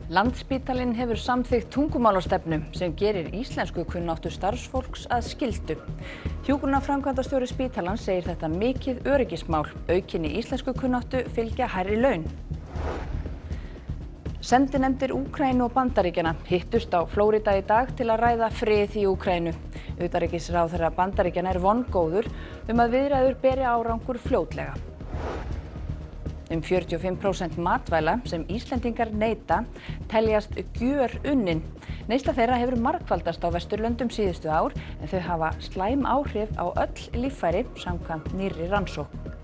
Landspítalinn hefur samþykkt tungumálastefnu sem gerir íslenskukunnáttu starfsfólks að skyldu. Hjúkrunarframkvæmdastjóri spítalans segir þetta mikið öryggismál. Aukinni íslenskukunnáttu fylgja hærri laun. Sendinefndir Úkraínu og Bandaríkjanna hittust á Flórída í dag til að ræða frið í Úkraínu. Utanríkisráðherra Bandaríkjanna er vongóður að viðræður beri árangur fljótlega. 45% matvæla sem Íslendingar neyta teljast gjörunnin. Neysla þeirra hefur margfaldast á Vesturlöndum síðustu ár en þau hafa slæm áhrif á öll líffæri samkvæmt nýrri rannsókn.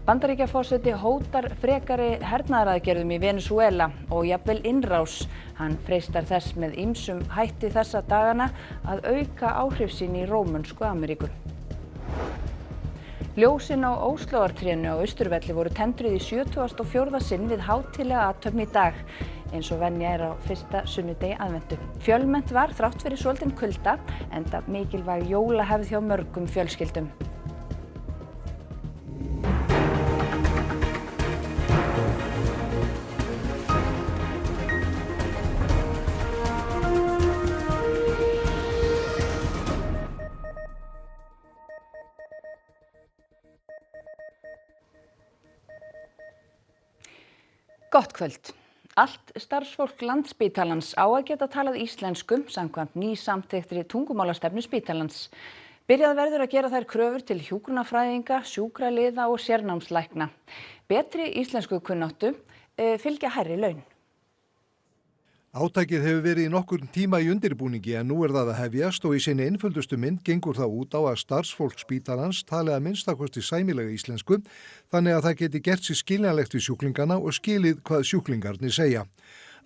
Bandaríkjaforseti hótar frekari hernaðaraðgerðum í Venesúela og jafnvel innrás. Hann freistar þess með ýmsum hætti þessa dagana að auka áhrif sín í Rómönsku Ameríku. Ljósin á Óslóartrénu á Austurvelli voru tendruð í 74. sinn við hátíðlega athöfn í dag, eins og venja er á fyrsta sunnudegi aðventu. Fjölmennt var þrátt fyrir svolítinn kulda, enda mikilvæg jólahefð hjá mörgum fjölskyldum. Gott kvöld. Allt starfsfólk Landspítalans á að geta talað íslensku samkvæmt nýsamþykktri tungumálastefnu spítalans. Byrjað verður að gera þær kröfur til hjúkrunarfræðinga, sjúkraliða og sérnámslækna. Betri íslenskukunnáttu fylgja hærri laun. Átakið hefur verið í nokkurn tíma í undirbúningi en nú er það að hefjast og í sinni einföldustu mynd gengur það út á að starfsfólk spítalans tali að minnstakosti sæmilega íslensku þannig að það geti gert sér skiljanlegt við sjúklingana og skilið hvað sjúklingarnir segja.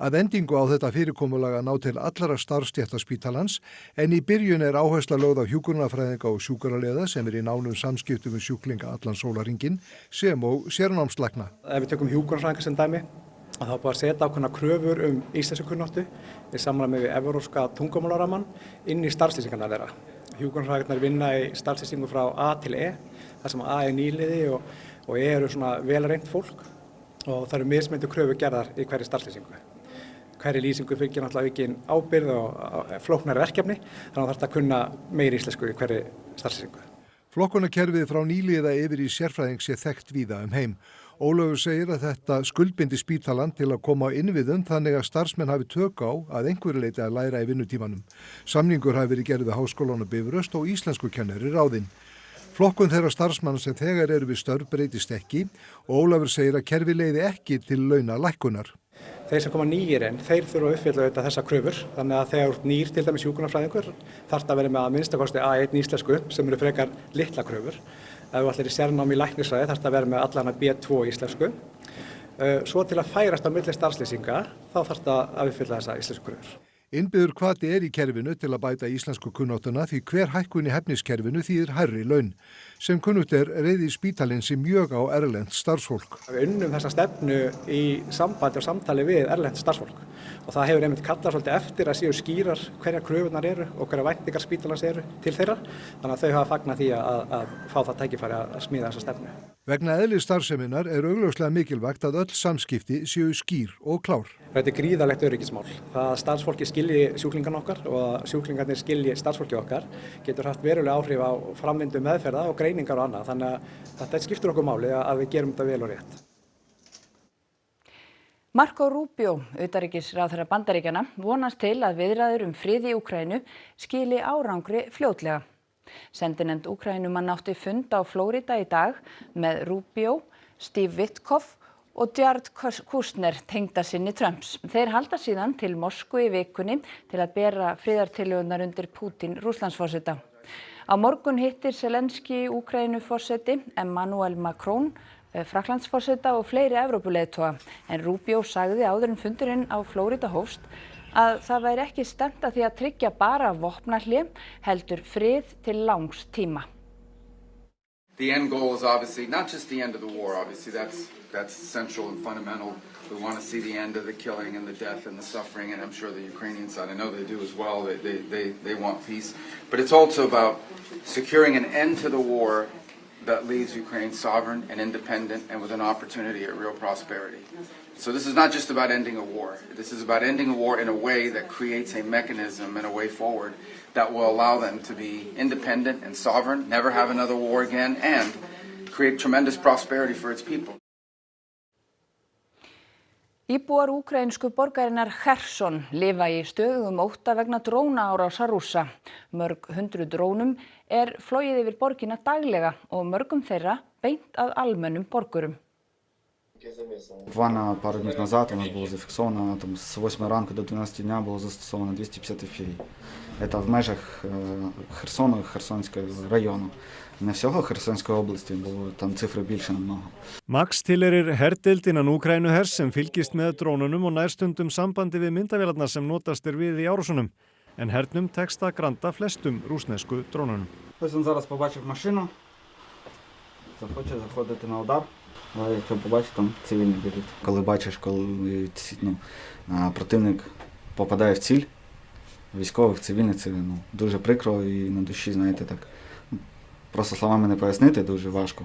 Að endingu á þetta fyrirkomulag að ná til allra starfsstétta spítalans en í byrjun er áhersla lögð á hjúkrunarfræðinga og sjúkraliða sem er í nánum samskiptum við sjúklinga allan sólarhringinn sem og sérnámslækna. Ef við tökum hjúkrunarfræðinga sem dæmi að það búið að setja ákveðna kröfur íslenskukunnáttu í samræmi við evrópska tungumálarammann inn í starfslýsingarnar þeirra. Hjúkrunarfræðingarnir vinna í starfslýsingu frá A til E, þar sem A er nýliði og E eru svona vel reynt fólk og það eru mismunandi kröfur gerðar í hverri starfslýsingu. Hverri lýsingu fylgir náttúrulega aukin ábyrgð og flóknari verkefni, þannig að það þarf að kunna meiri íslensku í hverri starfslýsingu. Flokkunarkerfið frá nýliða yfir í sérfræðing sé þekkt víða heim. Ólafur segir að þetta skuldbindi spítalann til að koma á innviðum þannig að starfsmenn hafi tök á að einhverju leyti að læra í vinnutímanum. Samningur hafi verið gerð við Háskólann á Bifröst og íslenskukennari ráðinn. Flokkun þeirra starfsmanna sem þegar eru við störf breytist ekki og Ólafur segir að kerfi leiði ekki til launalækkunar. Þeir sem koma nýir inn, þeir þurfa að uppfylla auðvitað þessa kröfur, þannig að þegar nýr til dæmis hjúkrunarfræðingur þarf að vera með að minnstakosti A1 íslensku sem eru frekar litla kröfur. Ef þú ætlir í sérnám í læknisfræði þarf að vera með allan að B2 íslensku. Svo til að færast á milli starfslýsinga þá þarf að uppfylla þessa íslensku kröfur. Innbyggður hvati er í kerfinu til að bæta íslenskukunnáttuna því hver hækkun í hæfniskerfinu þýðir hærri laun. Sem kunnugt er reiði spítalinn sig mjög á erlent starfsfólk. Við unnum þessa stefnu í sambandi og samtali við erlent starfsfólk og það hefur einmitt kallað svolítið eftir að séu skýrar hverjar kröfurnar eru og hverjar væntingar spítalans eru til þeirra, þannig að þau hafa fagnað því að fá það tækifæri að smíða þessa stefnu. Vegna eðlis starfseminnar er augljóslega mikilvægt að öll samskipti séu skýr og klár. Þetta er gríðarlegt öryggismál. Það að starfsfólki skilji sjúklingarna okkar og að sjúklingarnir skilji starfsfólki okkar getur haft verulega áhrif á framvindu meðferða og greiningar og annað. Þannig að þetta skiptir okkur máli að við gerum þetta vel og rétt. Marco Rubio, utanríkisráðherra Bandaríkjanna, vonast til að viðræður frið í Úkraínu skili árangri fljótlega. Sendinefnd Úkraínumann átti fund á Flórída í dag með Rubio, Steve Witkoff og Jared Kushner tengdasyni Trumps. Þeir halda síðan til Moskvu í vikunni til að bera friðartillögurnar undir Putin Rússlandsforseta. Á morgun hittir Zelenský Úkraínuforseti, Emmanuel Macron, Frakklandsforseta og fleiri Evrópuleiðtoga. En Rubio sagði áður en fundurinn á Flórída hófst að það væri ekki stefnt að því að tryggja bara vopnahlé, heldur frið til langs tíma. The end goal is obviously not just the end of the war, obviously that's central and fundamental. We want to see the end of the killing and the death and the suffering, and I'm sure the Ukrainian side, I know they do as well, they want peace. But it's also about securing an end to the war that leaves Ukraine sovereign and independent and with an opportunity at real prosperity. So this is not just about ending a war. This is about ending a war in a way that creates a mechanism and a way forward that will allow them to be independent and sovereign, never have another war again, and create tremendous prosperity for its people. Íbúar úkraínsku borgarinnar Kherson lifa í stöðugum ótta vegna drónaárásar Rússa. Mörg hundruð drónum flogið yfir borgina daglega og mörgum þeirra beint að almennum borgurum. Буквально пару дней назад у нас было зафиксовано, с 8 ранку до 12 дня было застосовано 250 FPV. Это в межах Херсону, Херсонського району. Не всього Херсонської області, бо там цифри більше намного. Max tilheyrir herdeild innan Úkraínuhers sem fylgist með drónunum og nær stundum sambandi við myndavélarnar sem notast við í árásunum. En hernum tekst að granda flestum rússnesku drónunum. Ось він зараз побачив машину, захоче заходити на удар, але якщо побачить, там цивільні біжуть. Коли бачиш, коли противник попадає в ціль, військових, цивільних, це дуже прикро і на душі, знаєте, так. Просто словами не пояснити, дуже важко.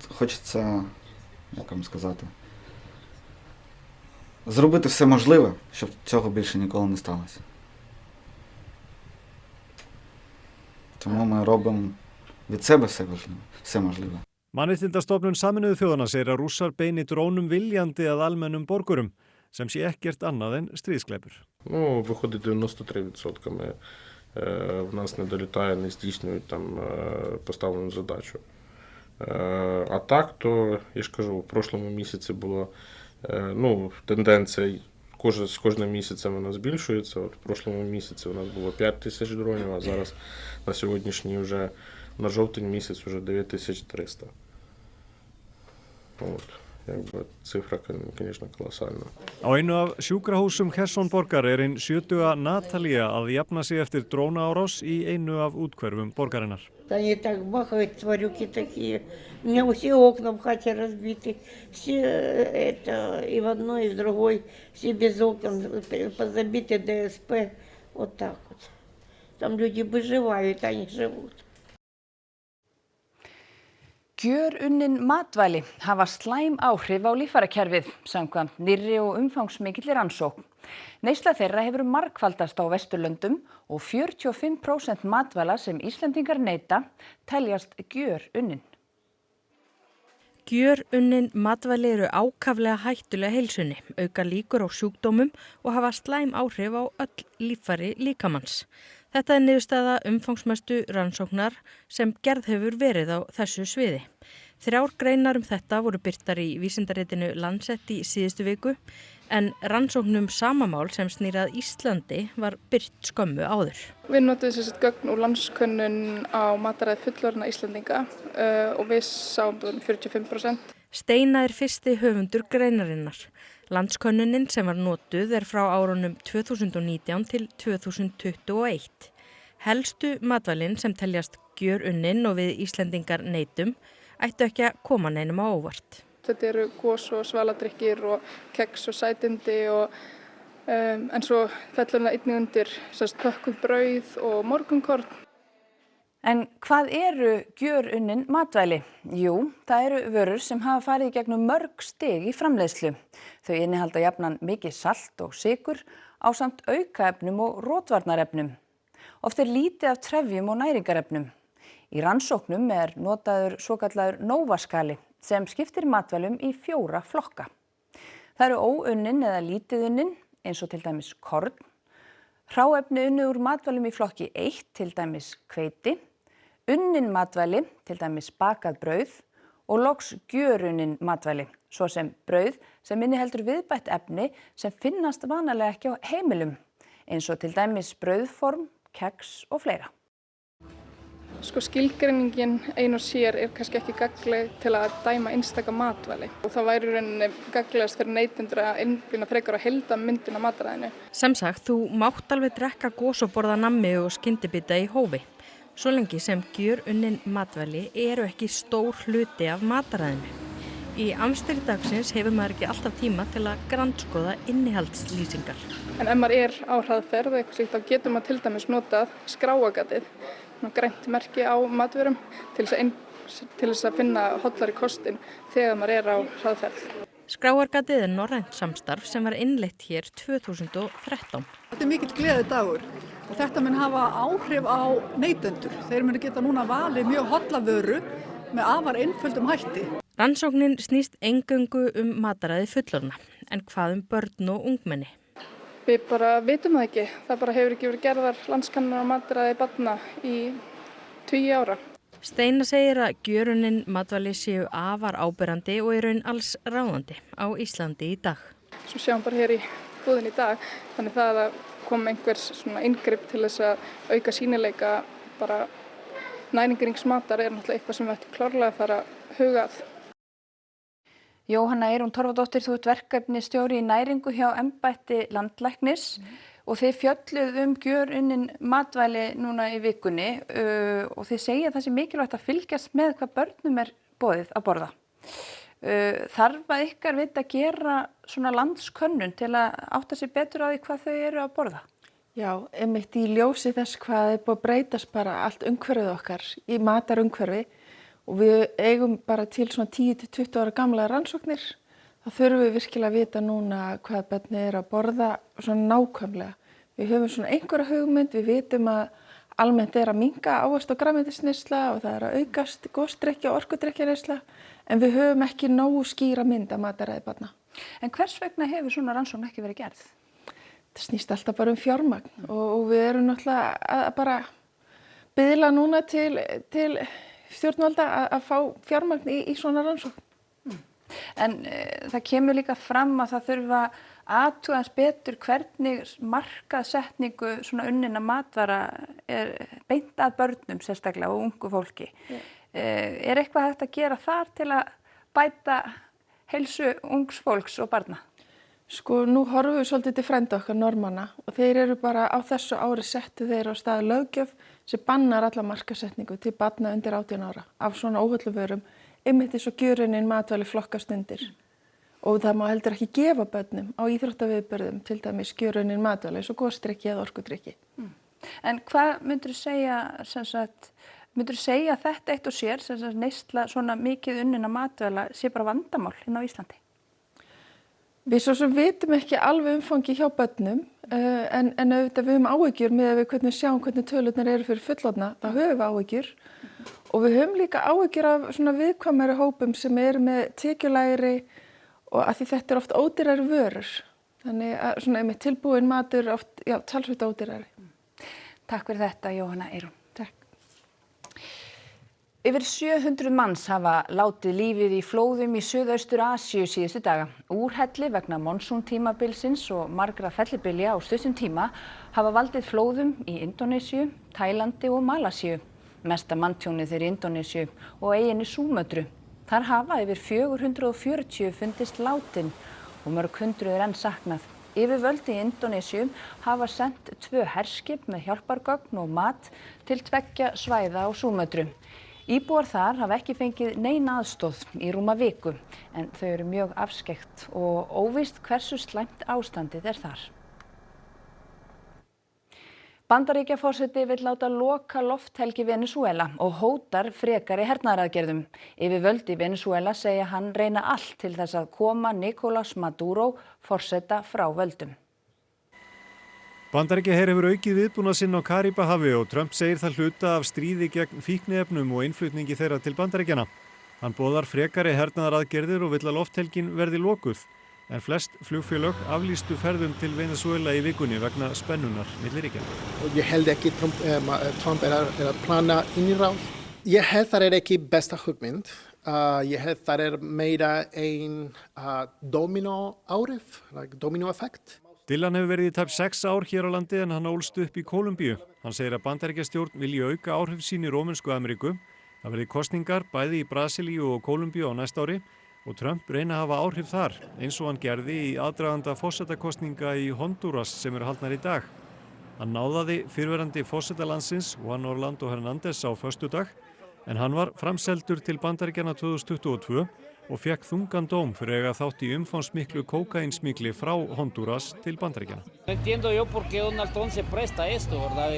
Хочеться, як вам сказати, зробити все можливе, щоб цього більше ніколи не сталося. Тому ми робимо від себе все можливе. Mannréttindastofnun Sameinuðu þjóðanna segir að Rússar beini drónum viljandi að almennum borgurum, sem sé ekkert annað en stríðsglæpur. Виходить 93%. В нас не долітає, не здійснюють там поставлену задачу. А так, то, я ж кажу, в прошлому місяці була тенденція, з кожним місяцем вона збільшується. От в прошлому місяці у нас було 5 тисяч дронів, а зараз на сьогоднішній вже, на жовтень місяць вже 9300. От. Цифra, конечно, колоссальна. Á einu af sjúkrahúsum Kherson-borgar ein 70 Natalia að jafna sig eftir drónaárás í einu af úthverfum borgarinnar. Они так бахают, тварюки такие. У меня все окна в хате разбиты. Все и в одной, и в другой. Все без окон, позабиты ДСП. Вот так вот. Там люди выживают, они живут. Gjörunnin matvæli hafa slæm áhrif á líffærakerfið, samkvæmt nýrri og umfangsmikilli rannsókn. Neysla þeirra hefur margfaldast á Vesturlöndum og 45% matvæla sem Íslendingar neyta teljast gjörunnin. Gjörunnin matvæli eru ákaflega hættulega heilsunni, auka líkur á sjúkdómum og hafa slæm áhrif á öll líffæri líkamans. Þetta niðurstaða umfangsmestu rannsóknar sem gerð hefur verið á þessu sviði. 3 greinar þetta voru birtar í vísindaritinu Lancet í síðustu viku, en rannsóknum sama mál sem snýr að Íslandi var birt skömmu áður. Við notuðum gögn úr landskönnun á mataræði fullorðinna Íslendinga og við sáum 45%. Steina fyrsti höfundur greinarinnar. Landskönnunin sem var notuð frá árunum 2019 til 2021. Helstu matvælin sem teljast gjörunnin og við Íslendingar neytum ættu ekki að koma neinum á óvart. Þetta eru gos og svaladrykkir og keks og sætindi en svo fellur það einnig undir pökkuð brauð og morgunkorn. En hvað eru gjörunnin matvæli? Jú, það eru vörur sem hafa farið í gegnum mörg stig í framleiðslu. Þau innihalda jafnan mikið salt og sykur ásamt aukaefnum og rotvarnarefnum. Oft lítið af trefjum og næringarefnum. Í rannsóknum notaður svokallaður Nova-skali sem skiptir matvælum í 4 flokka. Það eru óunnin eða lítið unnin, eins og til dæmis korn, hráefni unnið úr matvælum í flokki 1, til dæmis hveiti, unnin matvæli, til dæmis bakað brauð og loks gjörunnin matvæli, svo sem brauð sem inniheldur viðbætt efni sem finnast vanalega ekki á heimilum, eins og til dæmis brauðform, keks og fleira. Skilgreiningin ein og sér kannski ekki gagnleg til að dæma einstaka matvæli og það væri rauninni gagnlegast fyrir neytendur að einblína frekar á heildarmyndina mataræðinu. Sem sagt, þú mátt alveg drekka gos og borða nammi og skyndibita í hófi. Svo lengi sem gjörunnin matvæli eru ekki stór hluti af mataræðinu. Í amsteri dagsins hefur maður ekki alltaf tíma til að grandskoða innihaldslýsingar. En ef maður á hraðferð eða eitthvað slíkt, þá getur maður til dæmis notað skráargatið. grænt merki á matvörum til þess að finna hollari kostin þegar maður á hraðferð. Skráargatið norrænt samstarf sem var innleitt hér 2013. Þetta mikill gleðidagur og þetta mun hafa áhrif á neytendur. Þeir munu geta núna valið mjög holla vöru með afar einföldum hætti. Rannsóknin snýst eingöngu mataræði fullorðna, en hvað börn og ungmenni? Við bara vitum það ekki. Það bara hefur ekki verið gerðar landskannar á mataræði barna í 20 ára. Steina segir að gjörunin matvæli séu afar áberandi og í raun alls ráðandi á Íslandi í dag. Svo sjáum bara hér í búðin í dag, þannig það að koma einhvers svona inngrip til þess að auka sýnileika bara næringarríks-matar náttúrulega eitthvað sem við ættum klárlega að fara hugað. Jóhanna Eyrún Torfadóttir, þú ert verkefnisstjóri í næringu hjá embætti landlæknis. Og þið fjölluð gjörunnin matvæli núna í vikunni og þið segja að það sé mikilvægt að fylgjast með hvað börnum boðið að borða. Þarf að ykkar vita að gera svona landskönnun til að átta sig betur á því hvað þau eru að borða? Já, einmitt í ljósi þess hvað búið að breytast bara allt umhverfið okkar í matarumhverfi og við eigum bara til svona 10-20 ára gamla rannsóknir. Það þurfum við virkilega að vita núna hvað börnin að borða svona nákvæmlega. Við höfum svona einhverja hugmynd, við vitum að almennt að minnka ávöxt- og grænmetisneysla og það að aukast gosdrykkja og orkudrykkjaneysla, en við höfum ekki nógu skýra mynd af mataræði barna. En hvers vegna hefur svona rannsókn ekki verið gerð? Það snýst alltaf bara fjármagn og við erum náttúrulega að bara biðla núna til stjórnvalda að fá fjármagn í svona rannsókn. En það kemur líka fram að það þurfa aðtugans betur hvernig markaðssetningu svona unninna matvara beint að börnum sérstaklega og ungu fólki. Eitthvað hægt að gera þar til að bæta heilsu ungs fólks og barna? Sko nú horfum við svolítið til frænda okkar Normanna og þeir eru bara á þessu ári settu þeir á stað löggjöf sem bannar alla markaðssetningu til barna undir 18 ára af svona óholluvörum. Einmitt eins og gjörunnin matvæli flokkast undir og það má heldur ekki gefa börnum á íþróttaviðburðum til dæmis gjörunnin matvæli eins og gosdrykki eða orkudrykki. En hvað myndirðu segja að þetta eitt og sér neysla svona mikið unninna matvæla sé bara vandamál hérna á Íslandi? Við svo sem vitum ekki alveg umfangi hjá börnum en auðvitað við höfum áhyggjur með að við hvernig sjáum hvernig tölurnar eru fyrir fullorðna, þá höfum við áhyggjur. Og við höfum líka áhyggjur af svona viðkvæmari hópum sem eru með tekjulægri og að því þetta oft ódýrari vörur. Þannig að svona með tilbúin matur oft talsvert ódýrari. Takk fyrir þetta Jóhanna Eyrún. Takk. Yfir 700 manns hafa látið lífið í flóðum í Suðaustur-Asíu síðustu daga. Úrhelli vegna monsúntímabilsins og margra fellibylja á stuttum tíma hafa valdið flóðum í Indónesíu, Tælandi og Malasíu. Mesta manntjónið í Indónesíu og eyjunni Súmötru. Þar hafa yfir 440 fundist látin og mörg hundruð enn saknað. Yfirvöld í Indónesíu hafa sendt 2 herskip með hjálpargögn og mat til 2 svæða á Súmötru. Íbúar þar hafa ekki fengið neina aðstoð í rúma viku en þau eru mjög afskekkt og óvíst hversu slæmt ástandið þar. Bandaríkjaforseti vill láta loka lofthelgi Venesúela og hótar frekari hernaðaraðgerðum. Yfirvöld í Venesúela segja hann reyna allt til þess að koma Nicolás Maduro forseta frá völdum. Bandaríkjaher hefur aukið viðbúnað sinn á Karíbahafi og Trump segir það hluta af stríði gegn fíkniefnum og innflutningi þeirra til Bandaríkjanna. Hann boðar frekari hernaðaraðgerðir og vill að lofthelgin verði lokuð. En flest flugfélög aflýstu ferðum til Venezuela í vikunni vegna spennunar milli ríkjanna. Ég held ekki Trump að plana innrás. Ég held það ekki besta hugmynd. Ég held það meira ein domino áhrif, dominoeffekt. Dylan hefur verið í tæp 6 ár hér á landi en hann ólst upp í Kólumbíu. Hann segir að Bandaríkjastjórn vilji auka áhrif sín í Rómönsku Ameríku. Það verði kosningar bæði í Brasilíu og Kólumbíu á næsta ári og Trump reyna að hafa áhrif þar eins og hann gerði í aðdraganda forsetakosninga í Honduras sem eru haldnar í dag. Hann náðaði fyrrverandi forseta landsins Juan Orlando Hernández á föstudag en hann var framseldur til Bandaríkjanna 2022 og fekk þungan dóm fyrir að eiga þátt í umfangsmiklu kókaínsmygli frá Honduras til Bandaríkjanna. No entiendo yo por qué Donald Trump se presta esto, ¿verdad?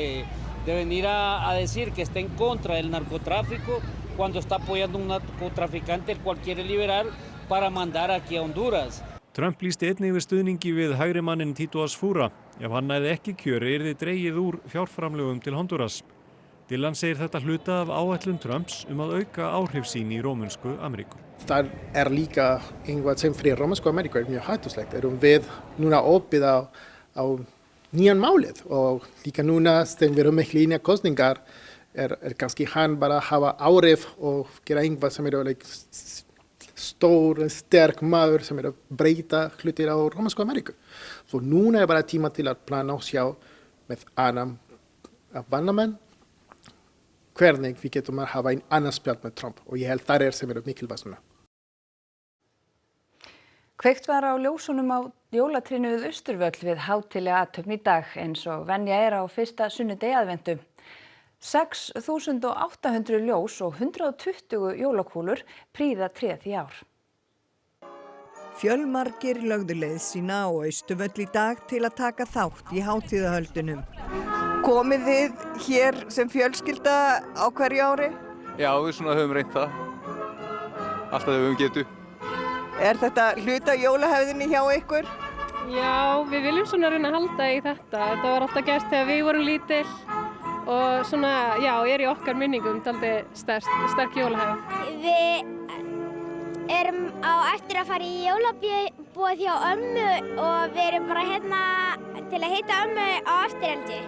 de venir a decir que está en contra del narcotráfico cuando está apoyando un narcotraficante el cual quiere liberar para mandar aquí a Honduras. Trump lýsti einnig við stuðningi við hægri manninn Tito Asfura. Ef hann næði ekki kjöri yrði dregið úr fjárframlögum til Honduras. Dillon segir þetta hluta af áætlun Trumps að auka áhrif sín í Rómönsku Ameríku. Það líka eitthvað sem fyrir Rómönsku Ameríku mjög hættulegt. Við núna opið á nýjan málið og líka núna sem við erum ekki í kosningar kannski hann bara hafa áhrif og gera eitthvað sem stór, sterk maður sem að breyta hlutir á Rómönsku Ameríku. Svo núna bara tíma til að plana og sjá með annan bandamenn hvernig við getum að hafa annan spjall með Trump og ég held það sem mikilvægt núna. Kveikt var á ljósunum á jólatrénu við Austurvöll við hátíðlega athöfn í dag eins og venja á fyrsta sunnudegi aðventu. 6.800 ljós og 120 jólakúlur prýða tréð í ár. Fjölmargir lögðu leið sína á Austurvöll í dag til að taka þátt í hátíðahöldunum. Komið þið hér sem fjölskylda á hverju ári? Já, við höfum reynt það. Alltaf þegar við höfum getu. Þetta hluta jólahefðinni hjá ykkur? Já, við viljum reyna að halda í þetta. Þetta var alltaf gert þegar við vorum lítil. Og í okkar minningum dálítið sterk jólahefð. Við erum á eftir að fara í jólabúið hjá ömmu og við erum bara hérna til að hitta ömmu á eftireldi.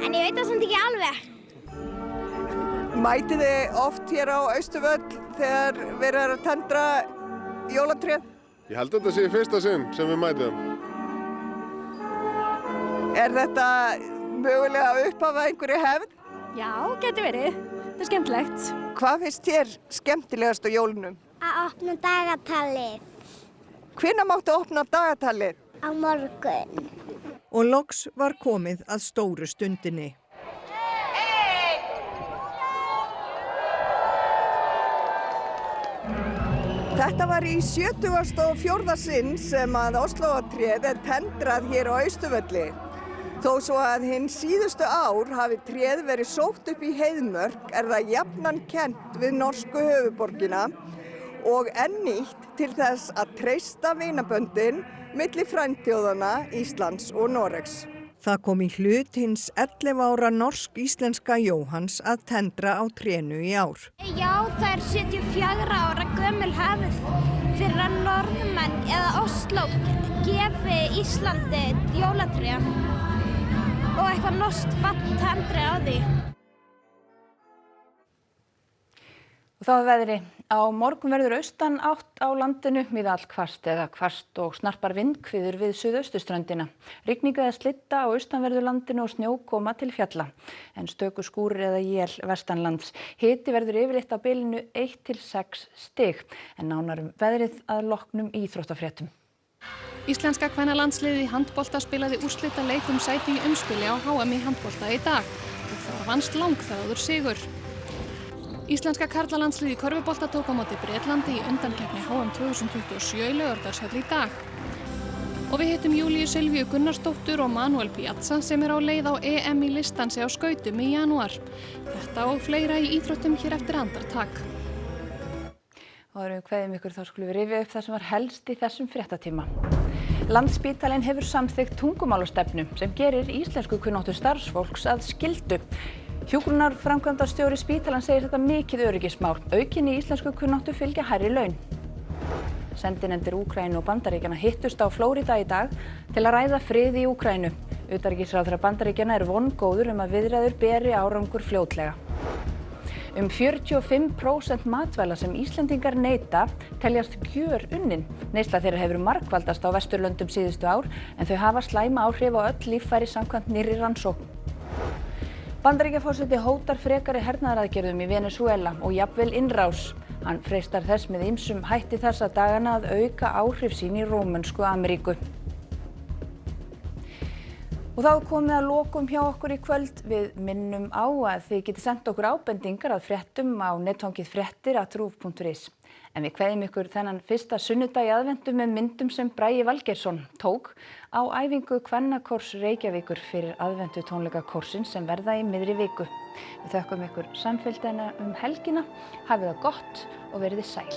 En ég veit það samt ekki alveg. Mætið þið oft hér á Austurvöll þegar verið að tendra jólatréð? Ég held að þetta sé fyrsta sinn sem við mætum. Þetta mögulega upphafa einhverju hefð? Já, getur verið. Þetta er skemmtilegt. Hvað finnst þér skemmtilegast á jólunum? Að opna dagatalið. Hvenær máttu opna dagatalið? Á morgun. Og loks var komið að stóru stundinni. Þetta var í 74. sinn sem að Óslóartréð tendrað hér á Austurvölli. Þó svo að hinn síðustu ár hafi tréð verið sótt upp í Heiðmörk það jafnan kennt við norsku höfuðborgina og enn nýtt til þess að treysta vinaböndin milli frændþjóðanna Íslands og Noregs. Það kom í hlut hins 11 ára norsk-íslenska Jóhanns að tendra á trénu í ár. Já, það er 74 ára gömul hefð fyrir að Norðmenn eða Osló gefi Íslandi jólatré. Og eitthvað norskt barn tendri á því. Og þá veðri. Á morgun verður austan átt á landinu víða allhvasst eða hvasst og snarpar vindhviður við suðausturströndina. Rigning eða slitta á austanverðu landinu og snjókoma til fjalla. En stöku skúrir eða él vestanlands. Hiti verður yfirleitt á bilinu 1 til 6 stig. En nánar veðrið að loknum íþróttafréttum. Íslenska kvennalandsliðið í handbolta spilaði úrslitaleik sæti í umspili á HM í handbolta í dag og það vannst langþráður sigur. Íslenska karlalandsliðið í körfubolta tók á móti Bretlandi í undankeppni HM 2027 í Laugardalshöll í dag. Og við hittum Júlíu Silvíu Gunnarsdóttur og Manuel Piazza sem á leið á EM í listansi á skautum í janúar. Þetta og fleira í íþróttum hér eftir andartak. Áður en við kveðjum ykkur þá skulum við rifja upp það sem var helst í þessum fréttatíma. Landspítalinn hefur samþykkt tungumálastefnu sem gerir íslenskukunnáttu starfsfólks að skyldu. Hjúkrunarframkvæmdastjóri spítalans segir þetta mikið öryggismál. Aukinni íslenskukunnáttu fylgja hærri laun. Sendinefndir Úkraínu og Bandaríkjanna hittust á Flórída í dag til að ræða frið í Úkraínu. Utanríkisráðherra Bandaríkjanna vongóður að viðræður beri árangur fljótlega. 45% matvæla sem Íslendingar neyta teljast gjörunnin. Neysla þeirra hefur margfaldast á Vesturlöndum síðustu ár en þau hafa slæma áhrif á öll líffæri samkvæmt nýrri rannsókn. Bandaríkjaforseti hótar frekari hernaðaraðgerðum í Venesúela og jafnvel innrás. Hann freistar þess með ýmsum hætti þessa dagana að auka áhrif sín í Rómönsku Ameríku. Og þá er komið að lokum hjá okkur í kvöld. Við minnum á að þið getið sent okkur ábendingar að fréttum á netfangið fréttir@ruv.is. En við kveðjum ykkur þennan fyrsta sunnudag í aðventu með myndum sem Bragi Valgeirsson tók á æfingu Kvennakórs Reykjavíkur fyrir aðventu tónleika kórsins sem verða í miðri viku. Við þökkum ykkur samfylgdina helgina. Hafið það gott og verið sæl.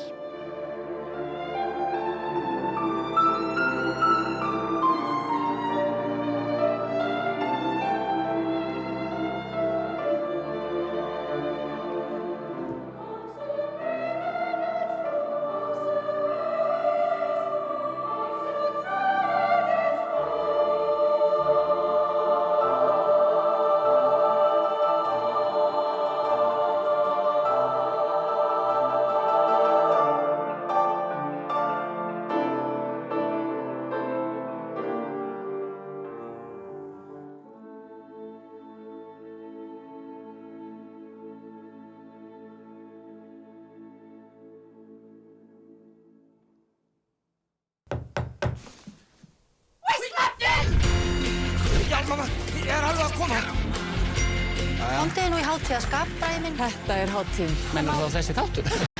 Ég alveg að koma. Komdu nú í hátíðarskap, Bragi minn. Þetta hátíð. Mennur þá þessi þáttur?